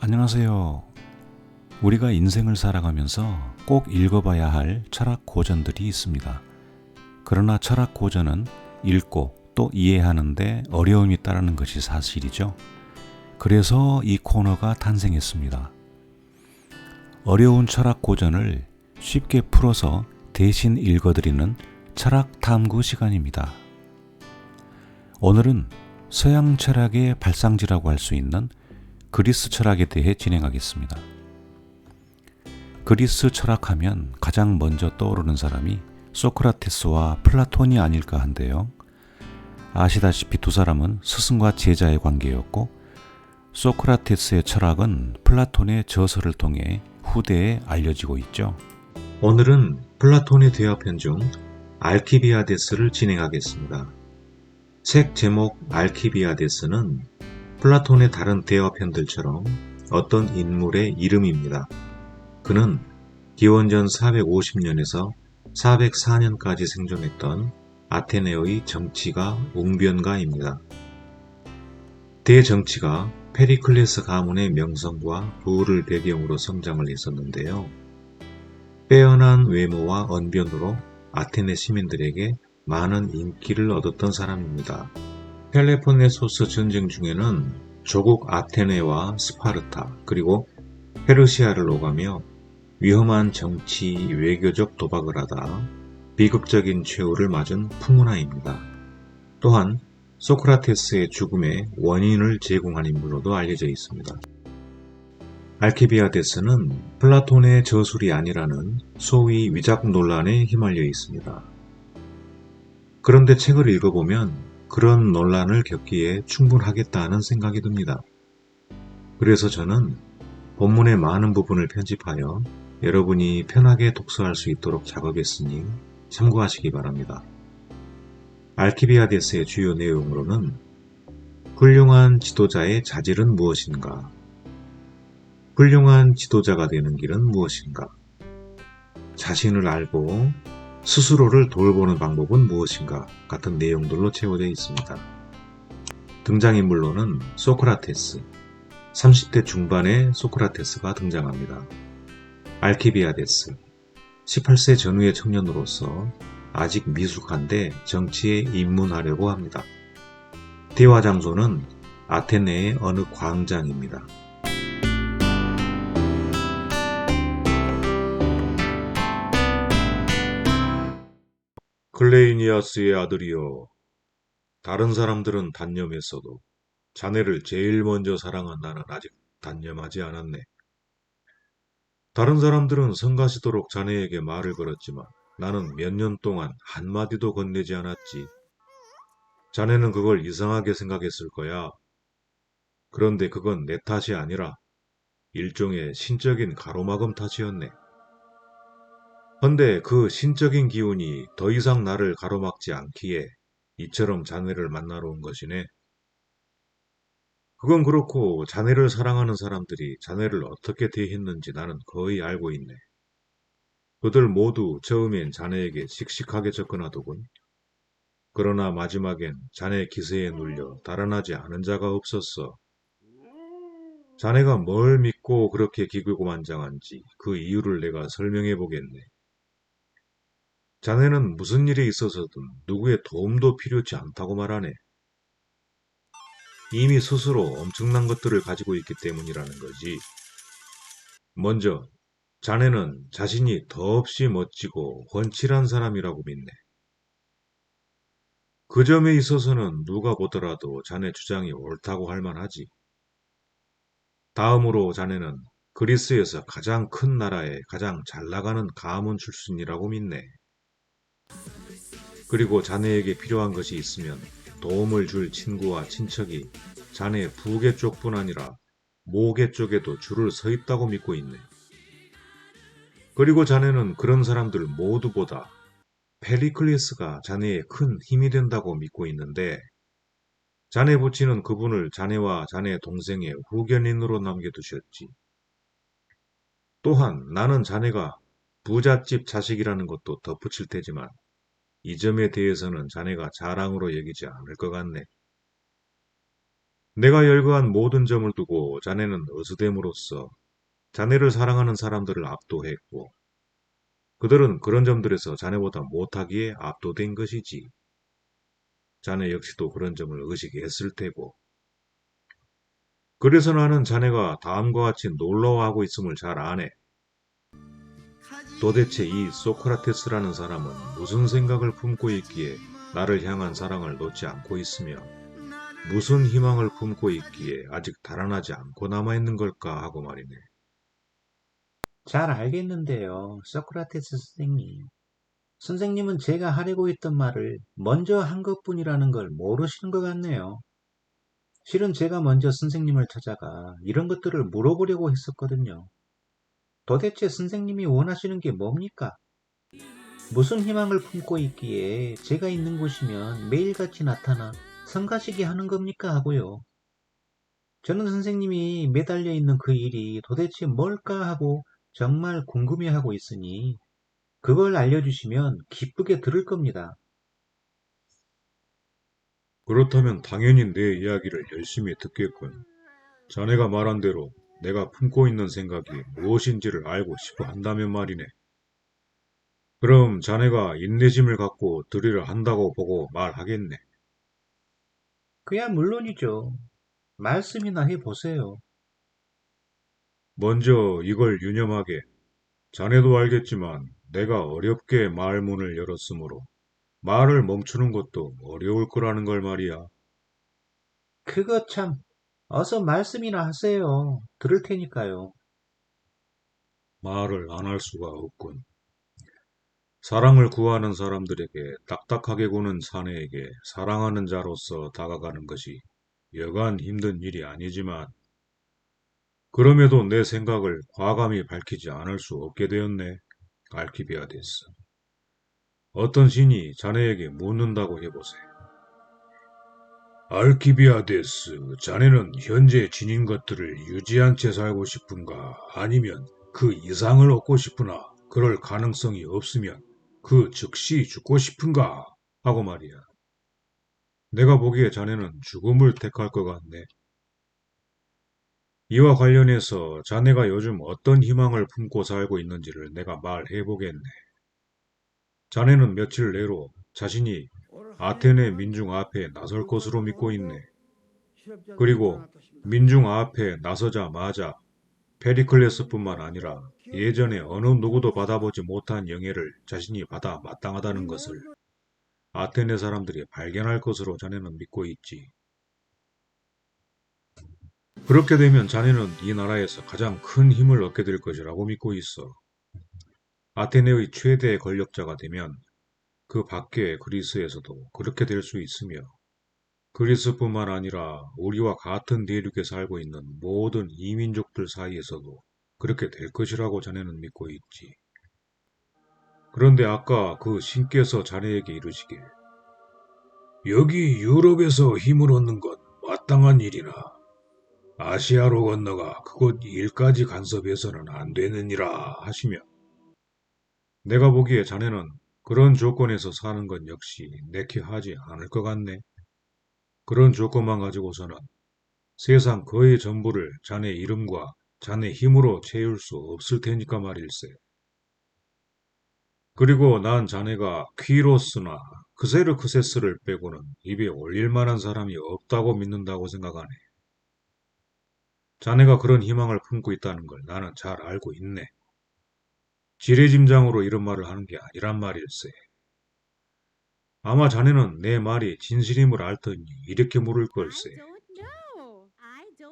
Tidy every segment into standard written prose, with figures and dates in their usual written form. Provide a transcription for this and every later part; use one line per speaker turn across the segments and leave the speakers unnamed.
안녕하세요. 우리가 인생을 살아가면서 꼭 읽어봐야 할 철학 고전들이 있습니다. 그러나 철학 고전은 읽고 또 이해하는데 어려움이 따르는 것이 사실이죠. 그래서 이 코너가 탄생했습니다. 어려운 철학 고전을 쉽게 풀어서 대신 읽어드리는 철학 탐구 시간입니다. 오늘은 서양 철학의 발상지라고 할 수 있는 그리스 철학에 대해 진행하겠습니다. 그리스 철학하면 가장 먼저 떠오르는 사람이 소크라테스와 플라톤이 아닐까 한데요. 아시다시피 두 사람은 스승과 제자의 관계였고, 소크라테스의 철학은 플라톤의 저서를 통해 후대에 알려지고 있죠. 오늘은 플라톤의 대화편 중 알키비아데스를 진행하겠습니다. 책 제목 알키비아데스는 플라톤의 다른 대화편들처럼 어떤 인물의 이름입니다. 그는 기원전 450년에서 404년까지 생존했던 아테네의 정치가 웅변가입니다. 대정치가 페리클레스 가문의 명성과 부를 배경으로 성장을 했었는데요. 빼어난 외모와 언변으로 아테네 시민들에게 많은 인기를 얻었던 사람입니다. 펠레폰네소스 전쟁 중에는 조국 아테네와 스파르타 그리고 페르시아를 오가며 위험한 정치 외교적 도박을 하다 비극적인 최후를 맞은 풍운아입니다. 또한 소크라테스의 죽음의 원인을 제공한 인물로도 알려져 있습니다. 알키비아데스는 플라톤의 저술이 아니라는 소위 위작 논란에 휘말려 있습니다. 그런데 책을 읽어보면 그런 논란을 겪기에 충분하겠다는 생각이 듭니다. 그래서 저는 본문의 많은 부분을 편집하여 여러분이 편하게 독서할 수 있도록 작업했으니 참고하시기 바랍니다. 알키비아데스의 주요 내용으로는 훌륭한 지도자의 자질은 무엇인가? 훌륭한 지도자가 되는 길은 무엇인가? 자신을 알고 스스로를 돌보는 방법은 무엇인가? 같은 내용들로 채워져 있습니다. 등장인물로는 소크라테스, 30대 중반의 소크라테스가 등장합니다. 알키비아데스, 18세 전후의 청년으로서 아직 미숙한데 정치에 입문하려고 합니다. 대화 장소는 아테네의 어느 광장입니다. 클레이니아스의 아들이여, 다른 사람들은 단념했어도 자네를 제일 먼저 사랑한 나는 아직 단념하지 않았네. 다른 사람들은 성가시도록 자네에게 말을 걸었지만 나는 몇 년 동안 한마디도 건네지 않았지. 자네는 그걸 이상하게 생각했을 거야. 그런데 그건 내 탓이 아니라 일종의 신적인 가로막음 탓이었네. 헌데 그 신적인 기운이 더 이상 나를 가로막지 않기에 이처럼 자네를 만나러 온 것이네. 그건 그렇고 자네를 사랑하는 사람들이 자네를 어떻게 대했는지 나는 거의 알고 있네. 그들 모두 처음엔 자네에게 씩씩하게 접근하더군. 그러나 마지막엔 자네 기세에 눌려 달아나지 않은 자가 없었어. 자네가 뭘 믿고 그렇게 기고만장한지 그 이유를 내가 설명해 보겠네. 자네는 무슨 일이 있어서든 누구의 도움도 필요치 않다고 말하네. 이미 스스로 엄청난 것들을 가지고 있기 때문이라는 거지. 먼저, 자네는 자신이 더없이 멋지고 훤칠한 사람이라고 믿네. 그 점에 있어서는 누가 보더라도 자네 주장이 옳다고 할 만하지. 다음으로 자네는 그리스에서 가장 큰 나라의 가장 잘 나가는 가문 출신이라고 믿네. 그리고 자네에게 필요한 것이 있으면 도움을 줄 친구와 친척이 자네 부계 쪽뿐 아니라 모계 쪽에도 줄을 서 있다고 믿고 있네. 그리고 자네는 그런 사람들 모두보다 페리클레스가 자네의 큰 힘이 된다고 믿고 있는데 자네 부친은 그분을 자네와 자네 동생의 후견인으로 남겨두셨지. 또한 나는 자네가 부잣집 자식이라는 것도 덧붙일 테지만 이 점에 대해서는 자네가 자랑으로 여기지 않을 것 같네. 내가 열거한 모든 점을 두고 자네는 어스됨으로써 자네를 사랑하는 사람들을 압도했고, 그들은 그런 점들에서 자네보다 못하기에 압도된 것이지. 자네 역시도 그런 점을 의식했을 테고. 그래서 나는 자네가 다음과 같이 놀라워하고 있음을 잘 아네. 도대체 이 소크라테스라는 사람은 무슨 생각을 품고 있기에 나를 향한 사랑을 놓지 않고 있으며, 무슨 희망을 품고 있기에 아직 달아나지 않고 남아있는 걸까 하고 말이네.
잘 알겠는데요, 소크라테스 선생님. 선생님은 제가 하려고 했던 말을 먼저 한 것뿐이라는 걸 모르시는 것 같네요. 실은 제가 먼저 선생님을 찾아가 이런 것들을 물어보려고 했었거든요. 도대체 선생님이 원하시는 게 뭡니까? 무슨 희망을 품고 있기에 제가 있는 곳이면 매일같이 나타나 성가시게 하는 겁니까 하고요. 저는 선생님이 매달려 있는 그 일이 도대체 뭘까 하고 정말 궁금해하고 있으니 그걸 알려주시면 기쁘게 들을 겁니다.
그렇다면 당연히 내 이야기를 열심히 듣겠군. 자네가 말한 대로 내가 품고 있는 생각이 무엇인지를 알고 싶어 한다면 말이네. 그럼 자네가 인내심을 갖고 들으려 한다고 보고 말하겠네.
그야 물론이죠. 말씀이나 해보세요.
먼저 이걸 유념하게. 자네도 알겠지만 내가 어렵게 말문을 열었으므로 말을 멈추는 것도 어려울 거라는 걸 말이야.
그거 참, 어서 말씀이나 하세요. 들을 테니까요.
말을 안 할 수가 없군. 사랑을 구하는 사람들에게 딱딱하게 구는 사내에게 사랑하는 자로서 다가가는 것이 여간 힘든 일이 아니지만, 그럼에도 내 생각을 과감히 밝히지 않을 수 없게 되었네. 알키비아데스. 어떤 신이 자네에게 묻는다고 해보세. 알키비아데스, 자네는 현재 지닌 것들을 유지한 채 살고 싶은가? 아니면 그 이상을 얻고 싶으나 그럴 가능성이 없으면 그 즉시 죽고 싶은가? 하고 말이야. 내가 보기에 자네는 죽음을 택할 것 같네. 이와 관련해서 자네가 요즘 어떤 희망을 품고 살고 있는지를 내가 말해보겠네. 자네는 며칠 내로 자신이 아테네 민중 앞에 나설 것으로 믿고 있네. 그리고 민중 앞에 나서자마자 페리클레스뿐만 아니라 예전에 어느 누구도 받아보지 못한 영예를 자신이 받아 마땅하다는 것을 아테네 사람들이 발견할 것으로 자네는 믿고 있지. 그렇게 되면 자네는 이 나라에서 가장 큰 힘을 얻게 될 것이라고 믿고 있어. 아테네의 최대 권력자가 되면 그 밖의 그리스에서도 그렇게 될 수 있으며, 그리스뿐만 아니라 우리와 같은 대륙에 살고 있는 모든 이민족들 사이에서도 그렇게 될 것이라고 자네는 믿고 있지. 그런데 아까 그 신께서 자네에게 이르시길, 여기 유럽에서 힘을 얻는 건 마땅한 일이나 아시아로 건너가 그곳 일까지 간섭해서는 안 되느니라 하시며, 내가 보기에 자네는 그런 조건에서 사는 건 역시 내키 하지 않을 것 같네. 그런 조건만 가지고서는 세상 거의 전부를 자네 이름과 자네 힘으로 채울 수 없을 테니까 말일세. 그리고 난 자네가 퀴로스나 크세르크세스를 빼고는 입에 올릴 만한 사람이 없다고 믿는다고 생각하네. 자네가 그런 희망을 품고 있다는 걸 나는 잘 알고 있네. 지레짐장으로 이런 말을 하는 게 아니란 말일세. 아마 자네는 내 말이 진실임을 알 터니 이렇게 물을 걸세.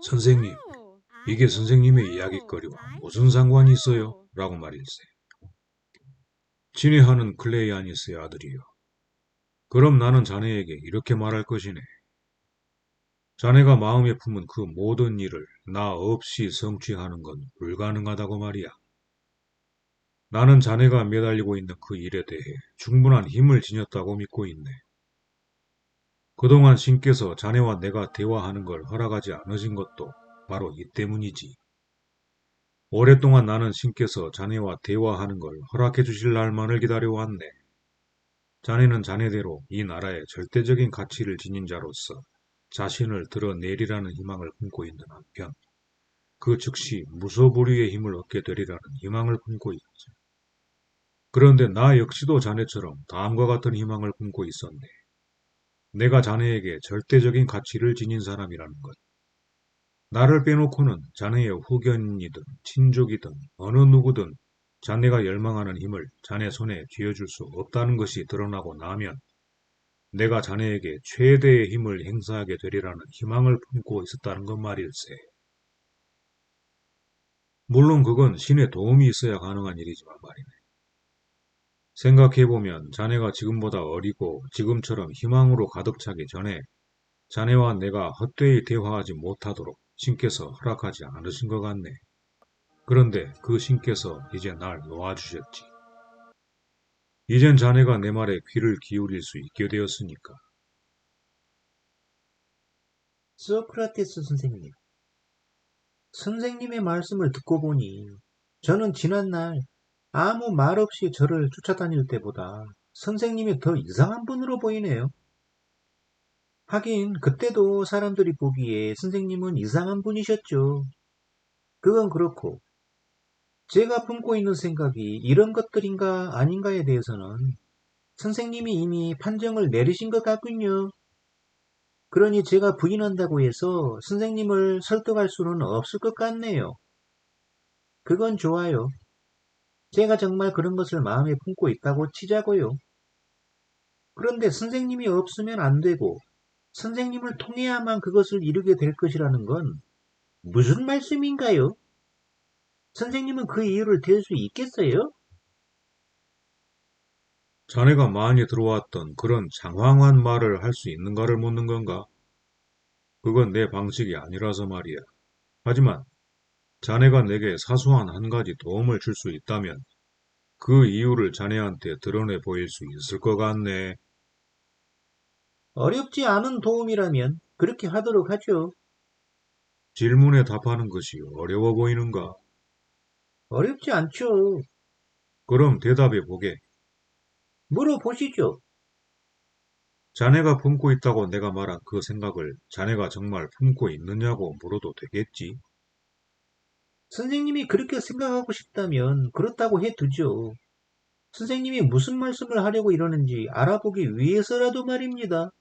선생님, 이게 선생님의 이야깃거리와 무슨 상관이 있어요? 라고 말일세. 친애하는 클레이아니스의 아들이요. 그럼 나는 자네에게 이렇게 말할 것이네. 자네가 마음에 품은 그 모든 일을 나 없이 성취하는 건 불가능하다고 말이야. 나는 자네가 매달리고 있는 그 일에 대해 충분한 힘을 지녔다고 믿고 있네. 그동안 신께서 자네와 내가 대화하는 걸 허락하지 않으신 것도 바로 이 때문이지. 오랫동안 나는 신께서 자네와 대화하는 걸 허락해 주실 날만을 기다려왔네. 자네는 자네대로 이 나라의 절대적인 가치를 지닌 자로서 자신을 드러내리라는 희망을 품고 있는 한편 그 즉시 무소불위의 힘을 얻게 되리라는 희망을 품고 있지. 그런데 나 역시도 자네처럼 다음과 같은 희망을 품고 있었네. 내가 자네에게 절대적인 가치를 지닌 사람이라는 것. 나를 빼놓고는 자네의 후견이든 친족이든 어느 누구든 자네가 열망하는 힘을 자네 손에 쥐어줄 수 없다는 것이 드러나고 나면 내가 자네에게 최대의 힘을 행사하게 되리라는 희망을 품고 있었다는 것 말일세. 물론 그건 신의 도움이 있어야 가능한 일이지만 말이네. 생각해보면 자네가 지금보다 어리고 지금처럼 희망으로 가득 차기 전에 자네와 내가 헛되이 대화하지 못하도록 신께서 허락하지 않으신 것 같네. 그런데 그 신께서 이제 날 놓아주셨지. 이젠 자네가 내 말에 귀를 기울일 수 있게 되었으니까.
소크라테스 선생님, 선생님의 말씀을 듣고 보니 저는 지난날 아무 말 없이 저를 쫓아다닐 때보다 선생님이 더 이상한 분으로 보이네요. 하긴 그때도 사람들이 보기에 선생님은 이상한 분이셨죠. 그건 그렇고 제가 품고 있는 생각이 이런 것들인가 아닌가에 대해서는 선생님이 이미 판정을 내리신 것 같군요. 그러니 제가 부인한다고 해서 선생님을 설득할 수는 없을 것 같네요. 그건 좋아요. 제가 정말 그런 것을 마음에 품고 있다고 치자고요. 그런데 선생님이 없으면 안 되고 선생님을 통해야만 그것을 이루게 될 것이라는 건 무슨 말씀인가요? 선생님은 그 이유를 댈 수 있겠어요?
자네가 많이 들어왔던 그런 장황한 말을 할 수 있는가를 묻는 건가? 그건 내 방식이 아니라서 말이야. 하지만 자네가 내게 사소한 한 가지 도움을 줄 수 있다면 그 이유를 자네한테 드러내 보일 수 있을 것 같네.
어렵지 않은 도움이라면 그렇게 하도록 하죠.
질문에 답하는 것이 어려워 보이는가?
어렵지 않죠.
그럼 대답해 보게.
물어보시죠.
자네가 품고 있다고 내가 말한 그 생각을 자네가 정말 품고 있느냐고 물어도 되겠지?
선생님이 그렇게 생각하고 싶다면 그렇다고 해두죠. 선생님이 무슨 말씀을 하려고 이러는지 알아보기 위해서라도 말입니다.